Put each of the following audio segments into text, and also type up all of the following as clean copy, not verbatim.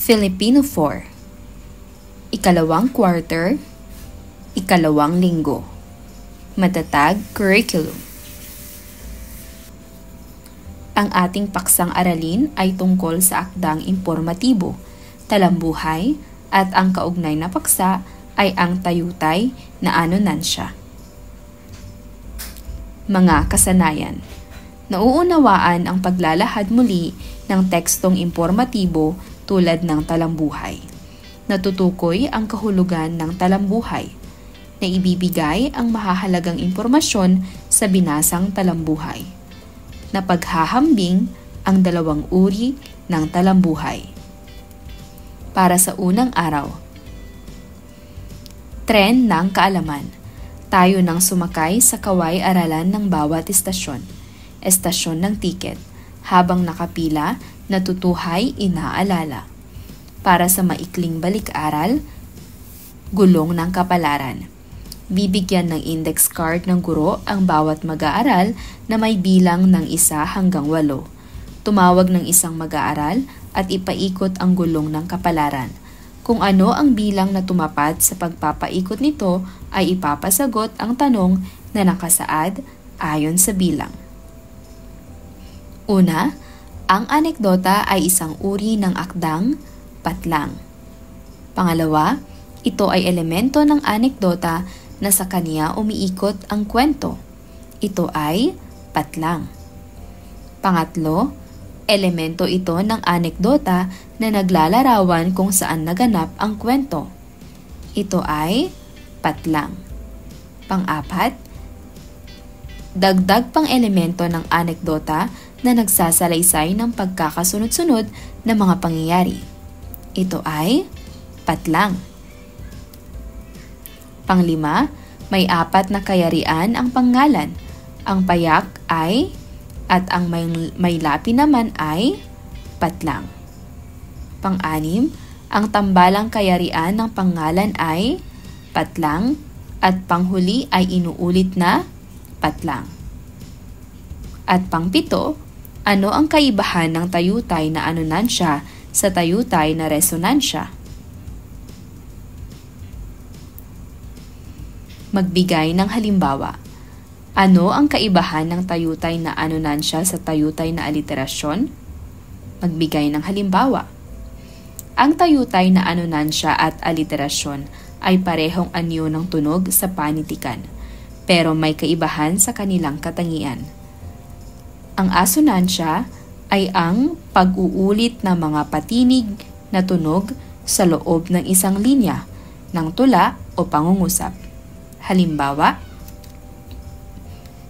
Filipino 4. Ikalawang quarter, ikalawang linggo. Matatag curriculum. Ang ating paksang aralin ay tungkol sa akdang impormatibo, talambuhay, at ang kaugnay na paksa ay ang tayutay na anonansya. Mga kasanayan. Nauunawaan ang paglalahad muli ng tekstong impormatibo tulad ng talambuhay. Natutukoy ang kahulugan ng talambuhay, na ibibigay ang mahahalagang impormasyon sa binasang talambuhay. Napaghahambing ang dalawang uri ng talambuhay. Para sa unang araw. Tren ng kaalaman. Tayo nang sumakay sa kaway-aralan ng bawat istasyon. Estasyon ng tiket. Habang nakapila, natutuhay inaalala. Para sa maikling balik-aral, gulong ng kapalaran. Bibigyan ng index card ng guro ang bawat mag-aaral na may bilang ng 1 hanggang 8. Tumawag ng isang mag-aaral at ipaikot ang gulong ng kapalaran. Kung ano ang bilang na tumapat sa pagpapaikot nito ay ipapasagot ang tanong na nakasaad ayon sa bilang. Una, ang anekdota ay isang uri ng akdang patlang. Pangalawa, ito ay elemento ng anekdota na sa kanya umiikot ang kwento. Ito ay patlang. Pangatlo, elemento ito ng anekdota na naglalarawan kung saan naganap ang kwento. Ito ay patlang. Pang-apat, dagdag pang elemento ng anekdota na nagsasalaysay ng pagkakasunod-sunod na mga pangyayari. Ito ay patlang. Panglima, may 4 na kayarian ang pangalan. Ang payak ay at ang may lapi naman ay patlang. Pang-6, ang tambalang kayarian ng pangalan ay patlang at panghuli ay inuulit na patlang. At pang-7, ano ang kaibahan ng tayutay na anonansya sa tayutay na resonansya? Magbigay ng halimbawa. Ano ang kaibahan ng tayutay na anonansya sa tayutay na aliterasyon? Magbigay ng halimbawa. Ang tayutay na anonansya at aliterasyon ay parehong anyo ng tunog sa panitikan, pero may kaibahan sa kanilang katangian. Ang asonansya ay ang pag-uulit ng mga patinig na tunog sa loob ng isang linya ng tula o pangungusap. Halimbawa,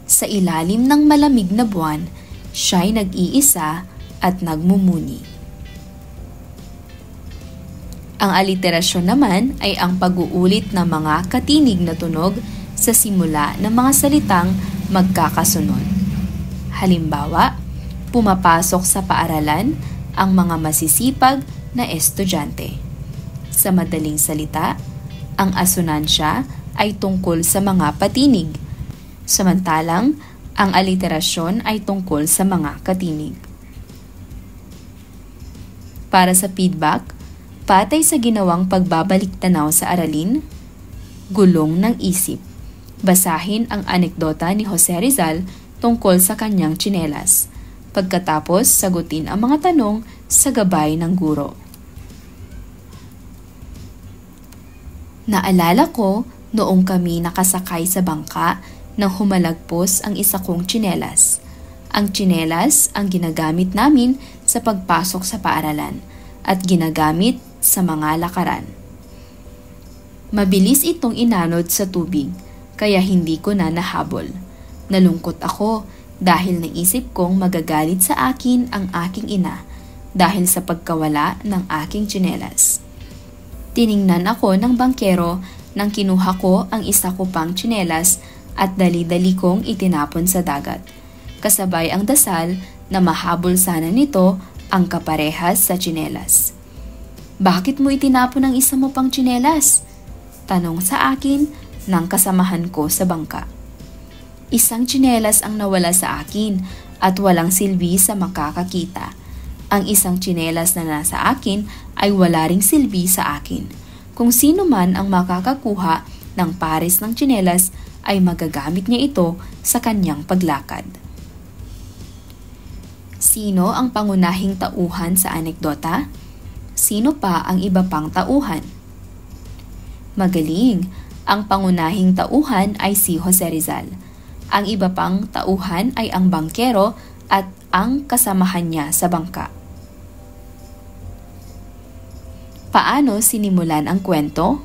sa ilalim ng malamig na buwan, siya'y nag-iisa at nagmumuni. Ang aliterasyon naman ay ang pag-uulit ng mga katinig na tunog sa simula ng mga salitang magkakasunod. Halimbawa, pumapasok sa paaralan ang mga masisipag na estudyante. Sa madaling salita, ang asonansya ay tungkol sa mga patinig, samantalang ang aliterasyon ay tungkol sa mga katinig. Para sa feedback, patay sa ginawang pagbabalik-tanaw sa aralin, gulong ng isip. Basahin ang anekdota ni Jose Rizal tungkol sa kanyang tsinelas. Pagkatapos, sagutin ang mga tanong sa gabay ng guro. Naalala ko noong kami nakasakay sa bangka nang humalagpos ang isa kong tsinelas. Ang tsinelas ang ginagamit namin sa pagpasok sa paaralan at ginagamit sa mga lakaran. Mabilis itong inanod sa tubig, kaya hindi ko na nahabol. Nalungkot ako dahil naisip kong magagalit sa akin ang aking ina dahil sa pagkawala ng aking tsinelas. Tiningnan ako ng bangkero nang kinuha ko ang isa ko pang tsinelas at dali-dali kong itinapon sa dagat. Kasabay ang dasal na mahabol sana nito ang kaparehas sa tsinelas. Bakit mo itinapon ang isa mo pang tsinelas? Tanong sa akin ng kasamahan ko sa bangka. Isang tsinelas ang nawala sa akin at walang silbi sa makakakita. Ang isang tsinelas na nasa akin ay wala ring silbi sa akin. Kung sino man ang makakakuha ng pares ng tsinelas ay magagamit niya ito sa kanyang paglakad. Sino ang pangunahing tauhan sa anekdota? Sino pa ang iba pang tauhan? Magaling! Ang pangunahing tauhan ay si Jose Rizal. Ang iba pang tauhan ay ang bangkero at ang kasamahan niya sa bangka. Paano sinimulan ang kwento?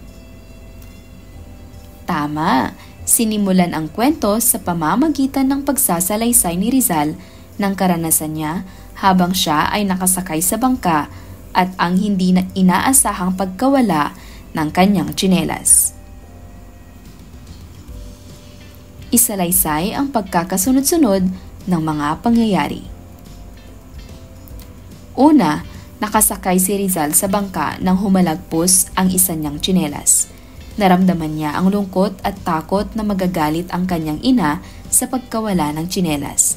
Tama! Sinimulan ang kwento sa pamamagitan ng pagsasalaysay ni Rizal ng karanasan niya habang siya ay nakasakay sa bangka at ang hindi na inaasahang pagkawala ng kanyang tsinelas. Isalaysay ang pagkakasunod-sunod ng mga pangyayari. Una, nakasakay si Rizal sa bangka nang humalagpos ang isa niyang tsinelas. Naramdaman niya ang lungkot at takot na magagalit ang kanyang ina sa pagkawala ng tsinelas.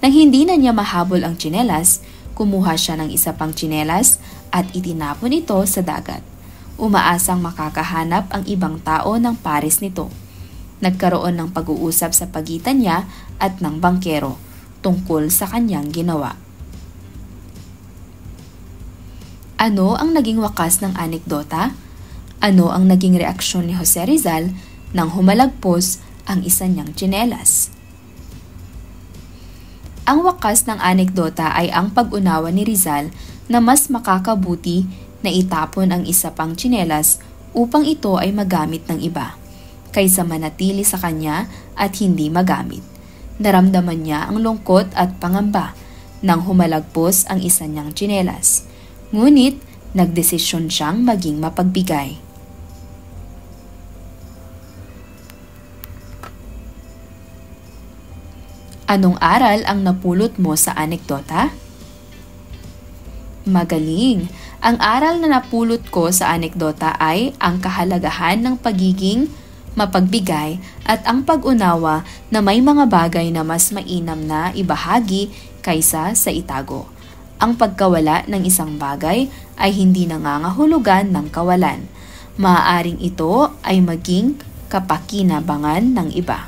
Nang hindi na niya mahabol ang tsinelas, kumuha siya ng isa pang tsinelas at itinapon ito sa dagat. Umaasang makakahanap ang ibang tao ng pares nito. Nagkaroon ng pag-uusap sa pagitan niya at ng bangkero tungkol sa kanyang ginawa. Ano ang naging wakas ng anekdota? Ano ang naging reaksyon ni Jose Rizal nang humalagpos ang isa niyang tsinelas? Ang wakas ng anekdota ay ang pag-unawa ni Rizal na mas makakabuti na itapon ang isa pang tsinelas upang ito ay magamit ng iba, kaysa manatili sa kanya at hindi magamit. Naramdaman niya ang lungkot at pangamba nang humalagpos ang isa niyang tsinelas. Ngunit, nagdesisyon siyang maging mapagbigay. Anong aral ang napulot mo sa anekdota? Magaling! Ang aral na napulot ko sa anekdota ay ang kahalagahan ng pagiging mapagbigay at ang pag-unawa na may mga bagay na mas mainam na ibahagi kaysa sa itago. Ang pagkawala ng isang bagay ay hindi nangangahulugan ng kawalan. Maaaring ito ay maging kapakinabangan ng iba.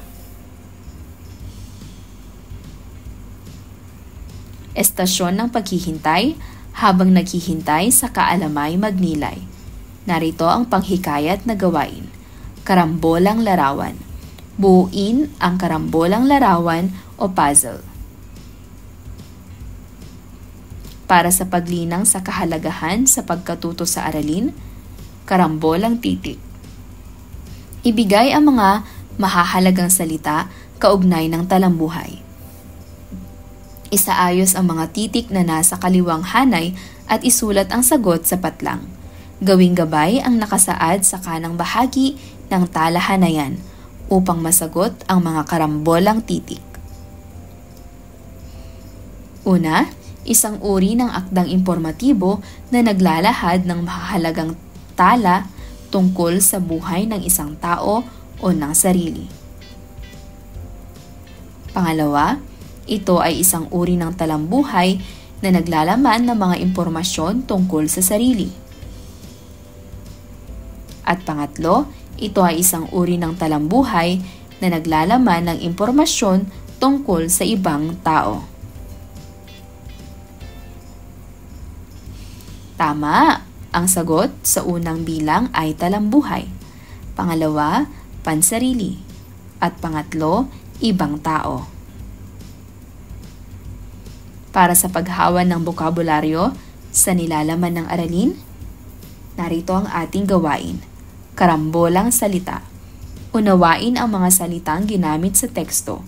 Estasyon ng paghihintay. Habang naghihintay sa kaalamay magnilay. Narito ang panghikayat na gawain. Karambolang larawan. Buuin ang karambolang larawan o puzzle. Para sa paglinang sa kahalagahan sa pagkatuto sa aralin, karambolang titik. Ibigay ang mga mahahalagang salita kaugnay ng talambuhay. Isaayos ang mga titik na nasa kaliwang hanay at isulat ang sagot sa patlang. Gawing gabay ang nakasaad sa kanang bahagi ng talahanayan upang masagot ang mga karambolang titik. Una, isang uri ng akdang impormatibo na naglalahad ng mahalagang tala tungkol sa buhay ng isang tao o ng sarili. Pangalawa, ito ay isang uri ng talambuhay na naglalaman ng mga impormasyon tungkol sa sarili. At pangatlo, ito ay isang uri ng talambuhay na naglalaman ng impormasyon tungkol sa ibang tao. Tama! Ang sagot sa unang bilang ay talambuhay. Pangalawa, pansarili. At pangatlo, ibang tao. Para sa paghawan ng bokabularyo sa nilalaman ng aralin, narito ang ating gawain. Karambolang salita. Unawain ang mga salitang ginamit sa teksto.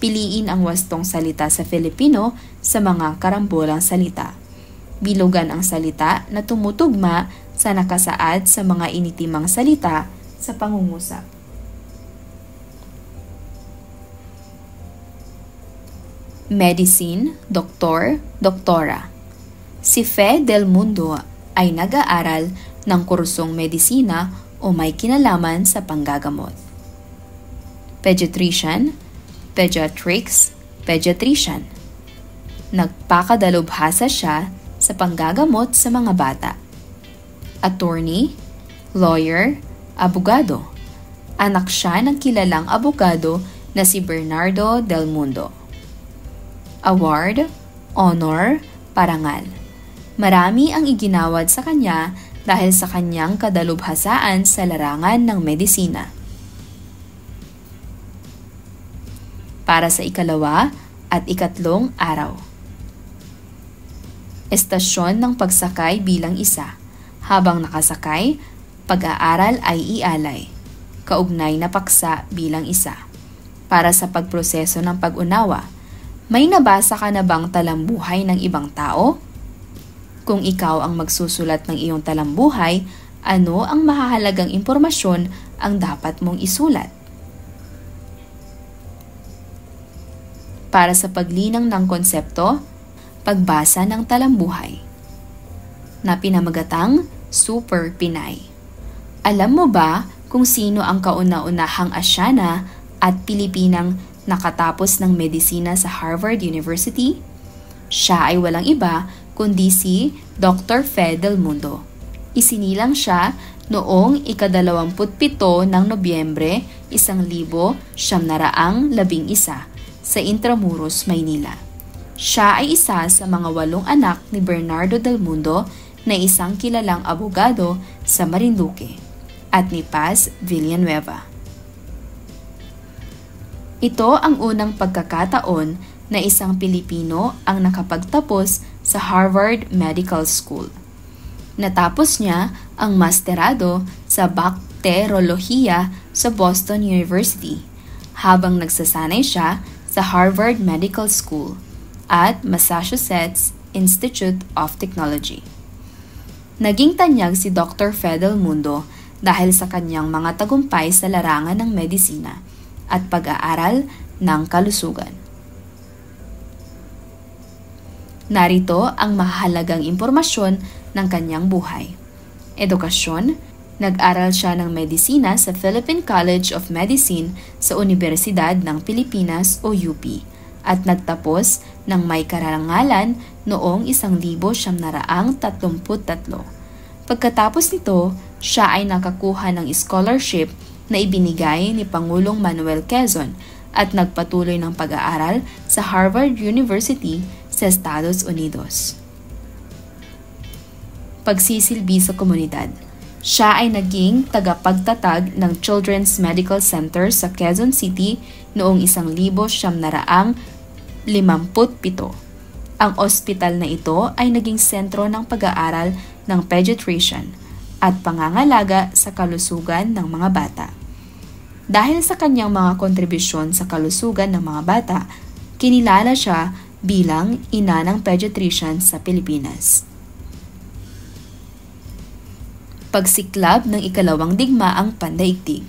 Piliin ang wastong salita sa Filipino sa mga karambolang salita. Bilugan ang salita na tumutugma sa nakasaad sa mga initimang salita sa pangungusap. Medicine, doktor, doktora. Si Fe del Mundo ay nag-aaral ng kursong medisina o may kinalaman sa panggagamot. Pediatrician, pediatrics, pediatrician. Nagpakadalubhasa siya sa panggagamot sa mga bata. Attorney, lawyer, abogado. Anak siya ng kilalang abogado na si Bernardo del Mundo. Award, honor, parangal. Marami ang iginawad sa kanya dahil sa kanyang kadalubhasaan sa larangan ng medisina. Para sa ikalawa at ikatlong araw. Estasyon ng pagsakay bilang isa. Habang nakasakay, pag-aaral ay ialay. Kaugnay na paksa bilang isa. Para sa pagproseso ng pag-unawa, may nabasa ka na bang talambuhay ng ibang tao? Kung ikaw ang magsusulat ng iyong talambuhay, ano ang mahahalagang impormasyon ang dapat mong isulat? Para sa paglinang ng konsepto, pagbasa ng talambuhay. Na pinamagatang Super Pinay. Alam mo ba kung sino ang kauna-unahang Asyana at Pilipinang nakatapos ng medisina sa Harvard University? Siya ay walang iba kundi si Dr. Fe del Mundo. Isinilang siya noong ika-27 ng Nobyembre 1911 sa Intramuros, Maynila. Siya ay isa sa mga 8 anak ni Bernardo del Mundo na isang kilalang abogado sa Marinduque at ni Paz Villanueva. Ito ang unang pagkakataon na isang Pilipino ang nakapagtapos sa Harvard Medical School. Natapos niya ang masterado sa bakterolohiya sa Boston University habang nagsasanay siya sa Harvard Medical School at Massachusetts Institute of Technology. Naging tanyag si Dr. Fe del Mundo dahil sa kanyang mga tagumpay sa larangan ng medisina at pag-aaral ng kalusugan. Narito ang mahalagang impormasyon ng kanyang buhay. Edukasyon, nag-aral siya ng medisina sa Philippine College of Medicine sa Universidad ng Pilipinas o UP at nagtapos ng may karangalan noong 1933. Pagkatapos nito, siya ay nakakuha ng scholarship na ibinigay ni Pangulong Manuel Quezon at nagpatuloy ng pag-aaral sa Harvard University sa Estados Unidos. Pagsisilbi sa komunidad. Siya ay naging tagapagtatag ng Children's Medical Center sa Quezon City noong 1957. Ang ospital na ito ay naging sentro ng pag-aaral ng pediatrician at pangangalaga sa kalusugan ng mga bata. Dahil sa kanyang mga kontribusyon sa kalusugan ng mga bata, kinilala siya bilang ina ng pediatrician sa Pilipinas. Pagsiklab ng ikalawang digmaang pandaigdig.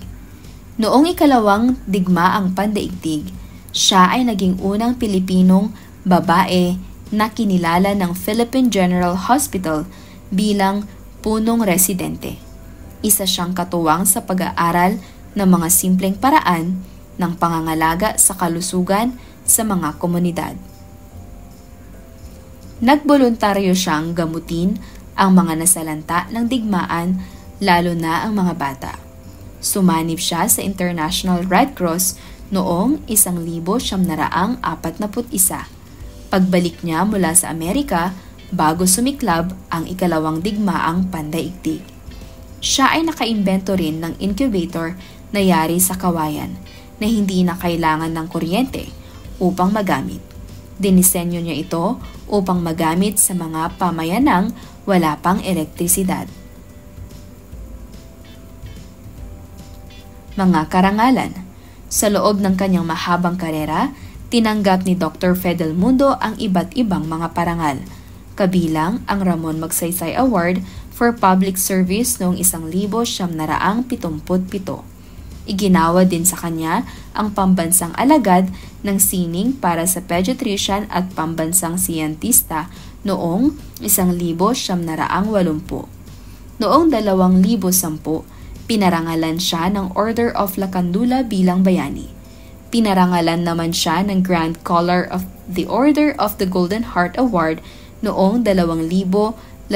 Noong ikalawang digmaang pandaigdig, siya ay naging unang Pilipinong babae na kinilala ng Philippine General Hospital bilang punong residente. Isa siyang katuwang sa pag-aaral ng mga simpleng paraan ng pangangalaga sa kalusugan sa mga komunidad. Nagboluntaryo siyang gamutin ang mga nasalanta ng digmaan, lalo na ang mga bata. Sumanib siya sa International Red Cross noong 1941. Pagbalik niya mula sa Amerika bago sumiklab ang ikalawang digmaang pandaigdig. Siya ay nakaimbento rin ng incubator na yari sa kawayan na hindi na kailangan ng kuryente upang magamit. Dinisenyo niya ito upang magamit sa mga pamayanang wala pang elektrisidad. Mga karangalan. Sa loob ng kanyang mahabang karera, tinanggap ni Dr. Fe del Mundo ang iba't ibang mga parangal, kabilang ang Ramon Magsaysay Award for Public Service noong 1977. Iginawa din sa kanya ang pambansang alagad ng sining para sa pediatrician at pambansang siyentista noong 1980. Noong 2010, pinarangalan siya ng Order of Lacandula bilang bayani. Pinarangalan naman siya ng Grand Collar of the Order of the Golden Heart Award noong 2011.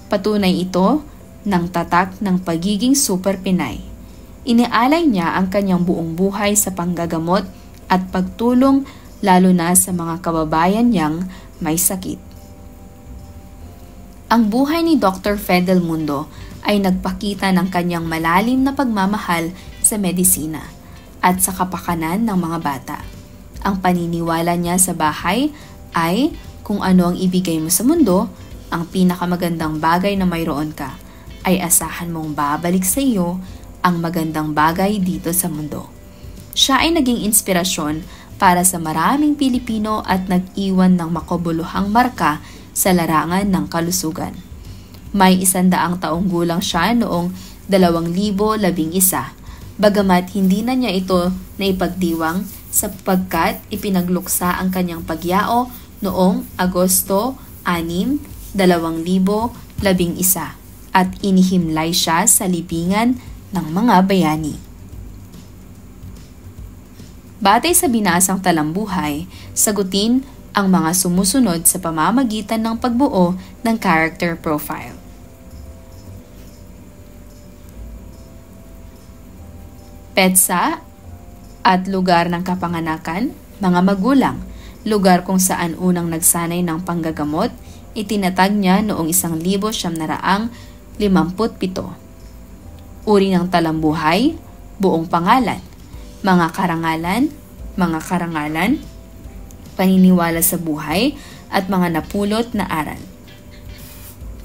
Patunay ito ng tatak ng pagiging super Pinay. Inialay niya ang kanyang buong buhay sa panggagamot at pagtulong lalo na sa mga kababayan niyang may sakit. Ang buhay ni Dr. Fred Del Mundo ay nagpakita ng kanyang malalim na pagmamahal sa medisina at sa kapakanan ng mga bata. Ang paniniwala niya sa bahay ay kung ano ang ibigay mo sa mundo, ang pinakamagandang bagay na mayroon ka ay asahan mong babalik sa iyo ang magandang bagay dito sa mundo. Siya ay naging inspirasyon para sa maraming Pilipino at nag-iwan ng makabuluhang marka sa larangan ng kalusugan. May 100 taong gulang siya noong 2011, bagamat hindi na niya ito naipagdiwang sapagkat ipinagluksa ang kanyang pagyao noong Agosto 6, 2011 at inihimlay siya sa libingan ng mga bayani. Batay sa binasang talambuhay, sagutin ang mga sumusunod sa pamamagitan ng pagbuo ng character profile. Petsa at lugar ng kapanganakan, mga magulang, lugar kung saan unang nagsanay ng panggagamot, itinatag niya noong 1957. Uri ng talambuhay, buong pangalan, mga karangalan, paniniwala sa buhay, at mga napulot na aral.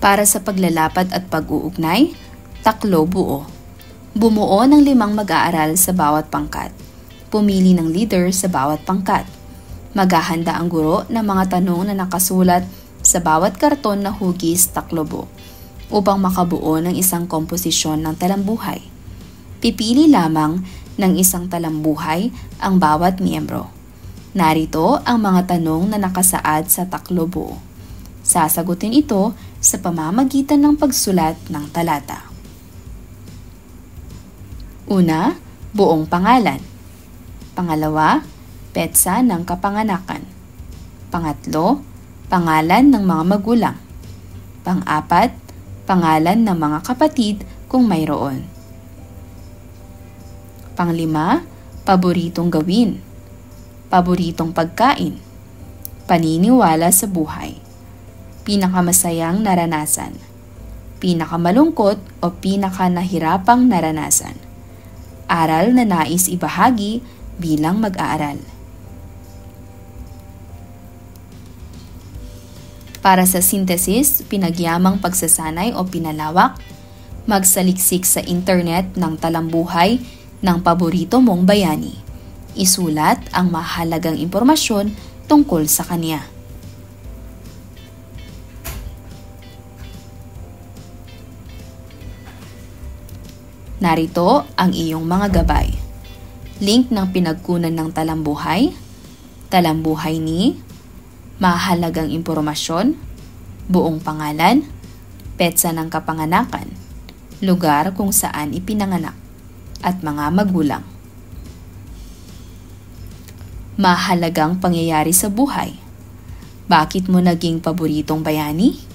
Para sa paglalapat at pag-uugnay, taklo buo. Bumuo ng 5 mag-aaral sa bawat pangkat. Pumili ng leader sa bawat pangkat. Maghahanda ang guro ng mga tanong na nakasulat sa bawat karton na hugis taklobo upang makabuo ng isang komposisyon ng talambuhay. Pipili lamang ng isang talambuhay ang bawat miyembro. Narito ang mga tanong na nakasaad sa taklobo. Sasagutin ito sa pamamagitan ng pagsulat ng talata. Una, buong pangalan. Pangalawa, petsa ng kapanganakan. Pangatlo, pangalan ng mga magulang. Pang-apat, pangalan ng mga kapatid kung mayroon. Pang-5, paboritong gawin. Paboritong pagkain. Paniniwala sa buhay. Pinakamasayang naranasan. Pinakamalungkot o pinakanahirapang naranasan. Aral na nais ibahagi bilang mag-aaral. Para sa synthesis, pinagyamang pagsasanay o pinalawak, magsaliksik sa internet ng talambuhay ng paborito mong bayani. Isulat ang mahalagang impormasyon tungkol sa kanya. Narito ang iyong mga gabay. Link ng pinagkunan ng talambuhay, talambuhay ni, mahalagang impormasyon, buong pangalan, petsa ng kapanganakan, lugar kung saan ipinanganak, at mga magulang. Mahalagang pangyayari sa buhay. Bakit mo naging paboritong bayani?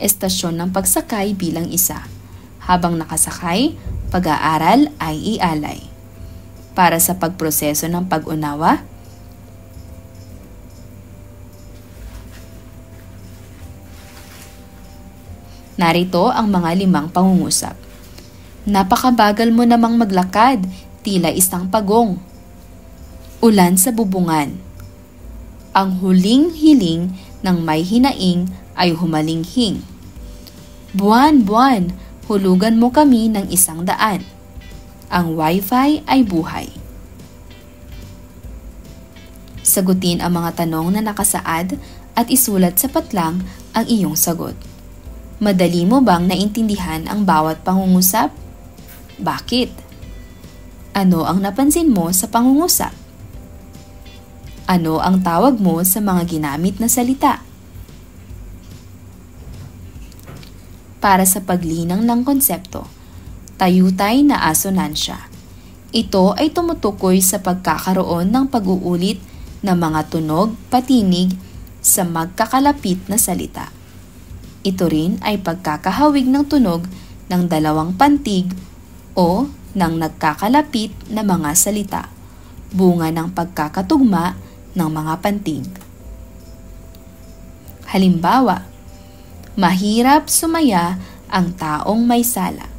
Estasyon ng pagsakay bilang isa. Habang nakasakay, pag-aaral ay ialay. Para sa pagproseso ng pag-unawa, narito ang mga 5 pangungusap. Napakabagal mo namang maglakad, tila isang pagong. Ulan sa bubungan. Ang huling hiling ng may hinaing ay humalinghing. Buwan, hulugan mo kami ng 100. Ang wifi ay buhay. Sagutin ang mga tanong na nakasaad at isulat sa patlang ang iyong sagot. Madali mo bang naintindihan ang bawat pangungusap? Bakit? Ano ang napansin mo sa pangungusap? Ano ang tawag mo sa mga ginamit na salita? Para sa paglinang ng konsepto, tayutay na asonansya. Ito ay tumutukoy sa pagkakaroon ng pag-uulit na mga tunog patinig sa magkakalapit na salita. Ito rin ay pagkakahawig ng tunog ng dalawang pantig o ng nagkakalapit na mga salita, bunga ng pagkakatugma ng mga pantig. Halimbawa, mahirap sumaya ang taong may sala.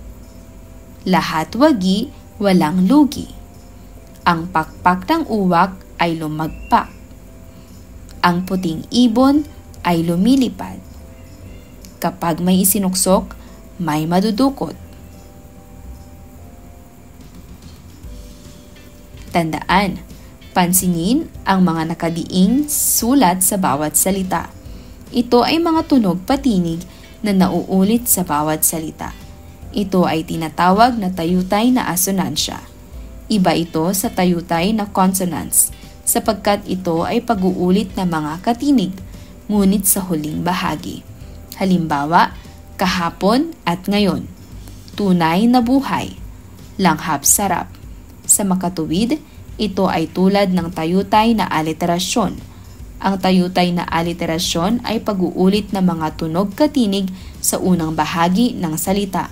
Lahat wagi, walang lugi. Ang pakpak ng uwak ay lumagpak. Ang puting ibon ay lumilipad. Kapag may isinuksok, may madudukot. Tandaan, pansinin ang mga nakadiing sulat sa bawat salita. Ito ay mga tunog patinig na nauulit sa bawat salita. Ito ay tinatawag na tayutay na asonansya. Iba ito sa tayutay na consonants sapagkat ito ay pag-uulit ng mga katinig, ngunit sa huling bahagi. Halimbawa, kahapon at ngayon, tunay na buhay, langhap sarap. Sa makatuwid, ito ay tulad ng tayutay na aliterasyon. Ang tayutay na aliterasyon ay pag-uulit ng mga tunog katinig sa unang bahagi ng salita.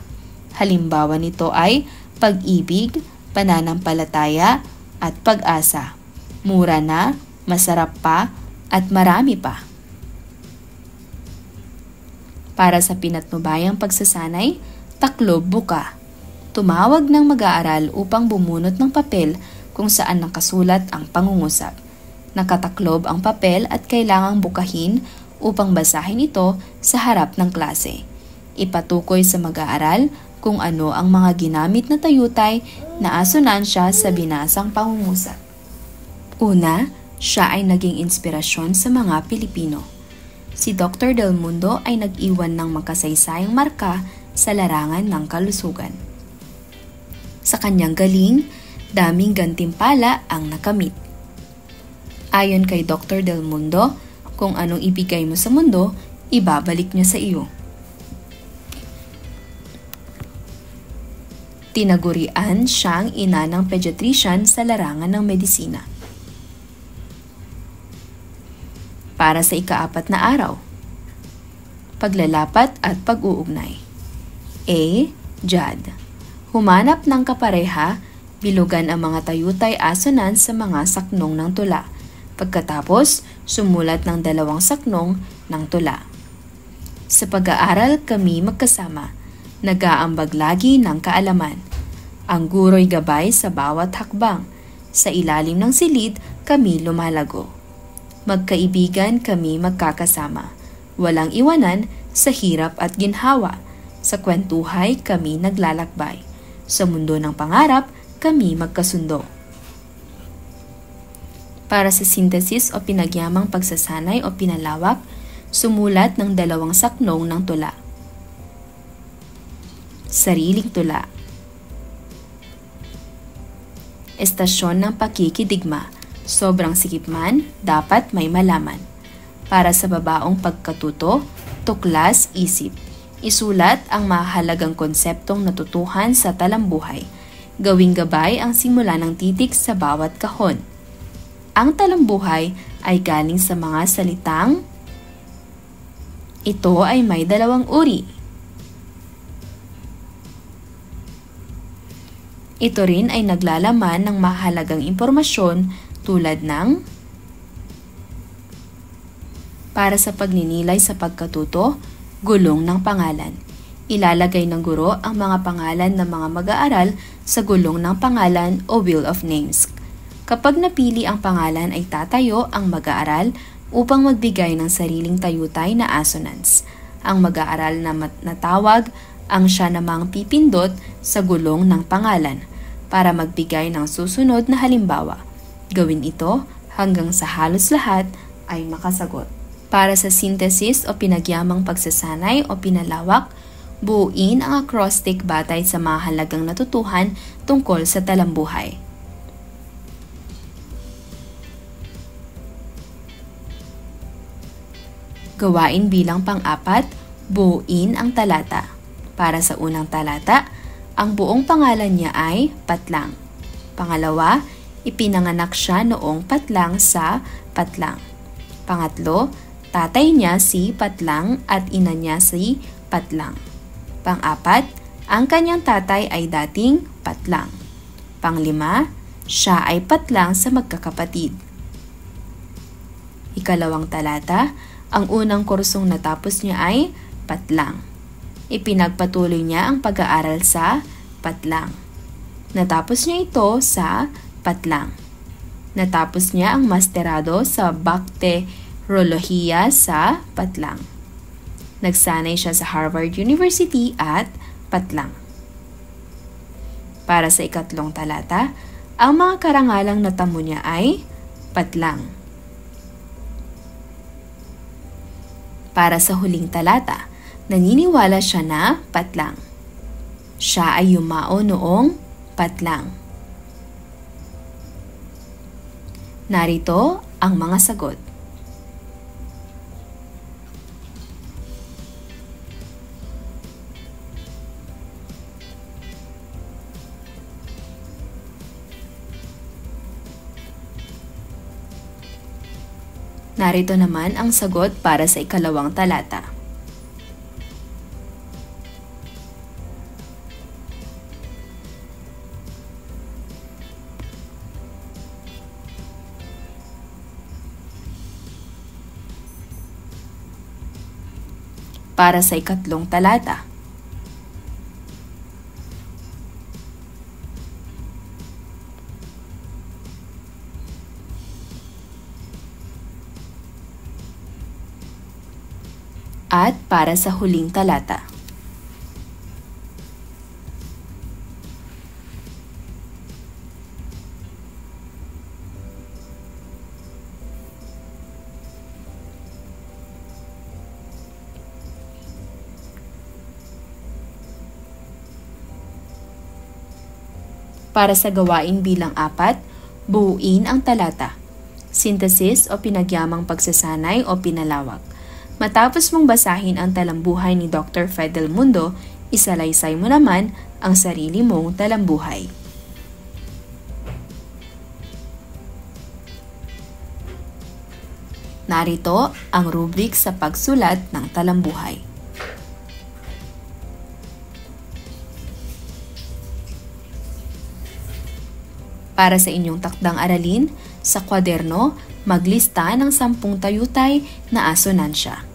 Halimbawa nito ay pag-ibig, pananampalataya, at pag-asa. Mura na, masarap pa, at marami pa. Para sa pinatnubayang pagsasanay, taklob buka. Tumawag ng mag-aaral upang bumunot ng papel kung saan nakasulat ang pangungusap. Nakataklob ang papel at kailangang bukahin upang basahin ito sa harap ng klase. Ipatukoy sa mag-aaral kung ano ang mga ginamit na tayutay na asonansya sa binasang pangungusap. Una, siya ay naging inspirasyon sa mga Pilipino. Si Dr. Del Mundo ay nag-iwan ng makasaysayang marka sa larangan ng kalusugan. Sa kanyang galing, daming gantimpala ang nakamit. Ayon kay Dr. Del Mundo, kung anong ibigay mo sa mundo, ibabalik niya sa iyo. Tinagurian siyang ina ng pediatrician sa larangan ng medisina. Para sa ika-4 na araw, paglalapat at pag-uugnay. A. Jad. Humanap ng kapareha, bilugan ang mga tayutay assonance sa mga saknong ng tula. Pagkatapos, sumulat ng 2 saknong ng tula. Sa pag-aaral kami magkasama, nag-aambag lagi ng kaalaman. Ang guro'y gabay sa bawat hakbang. Sa ilalim ng silid, kami lumalago. Magkaibigan kami magkakasama. Walang iwanan sa hirap at ginhawa. Sa kwentuhay kami naglalakbay. Sa mundo ng pangarap, kami magkasundo. Para sa synthesis o pinagyamang pagsasanay o pinalawak, sumulat ng 2 saknong ng tula. Sariling tula. Estasyon ng pakikidigma. Sobrang sikip man, dapat may malaman. Para sa babaong pagkatuto, tuklas isip. Isulat ang mahalagang konseptong natutuhan sa talambuhay. Gawing gabay ang simula ng titik sa bawat kahon. Ang talambuhay ay galing sa mga salitang ito ay may 2 uri. Ito rin ay naglalaman ng mahalagang impormasyon tulad ng para sa pagninilay sa pagkatuto, gulong ng pangalan. Ilalagay ng guro ang mga pangalan ng mga mag-aaral sa gulong ng pangalan o wheel of names. Kapag napili ang pangalan ay tatayo ang mag-aaral upang magbigay ng sariling tayutay na assonance. Ang mag-aaral na natawag ang siya namang pipindot sa gulong ng pangalan para magbigay ng susunod na halimbawa. Gawin ito hanggang sa halos lahat ay makasagot. Para sa synthesis o pinagyamang pagsasanay o pinalawak, buuin ang acrostic batay sa mahalagang natutuhan tungkol sa talambuhay. Gawain bilang pang-4, buuin ang talata. Para sa unang talata, ang buong pangalan niya ay Patlang. Pangalawa, Ipinanganak siya noong Patlang sa Patlang. Pangatlo, tatay niya si Patlang at ina niya si Patlang. Pang-apat, ang kanyang tatay ay dating Patlang. Panglima, siya ay Patlang sa magkakapatid. Ikalawang talata, ang unang kursong natapos niya ay Patlang. Ipinagpatuloy niya ang pag-aaral sa Patlang. Natapos niya ito sa Patlang. Natapos niya ang masterado sa Bakterolohiya sa Patlang. Nagsanay siya sa Harvard University at Patlang. Para sa ikatlong talata, ang mga karangalang natamo niya ay Patlang. Para sa huling talata, naniniwala siya na Patlang. Siya ay yumao noong Patlang. Narito ang mga sagot. Narito naman ang sagot para sa ikalawang talata. Para sa ikatlong talata. At para sa huling talata. Para sa gawain bilang 4, buuin ang talata. Synthesis o pinagyamang pagsasanay o pinalawak. Matapos mong basahin ang talambuhay ni Dr. Fred Del Mundo, isalaysay mo naman ang sarili mong talambuhay. Narito ang rubric sa pagsulat ng talambuhay. Para sa inyong takdang aralin, sa kwaderno, maglista ng 10 tayutay na asonansya.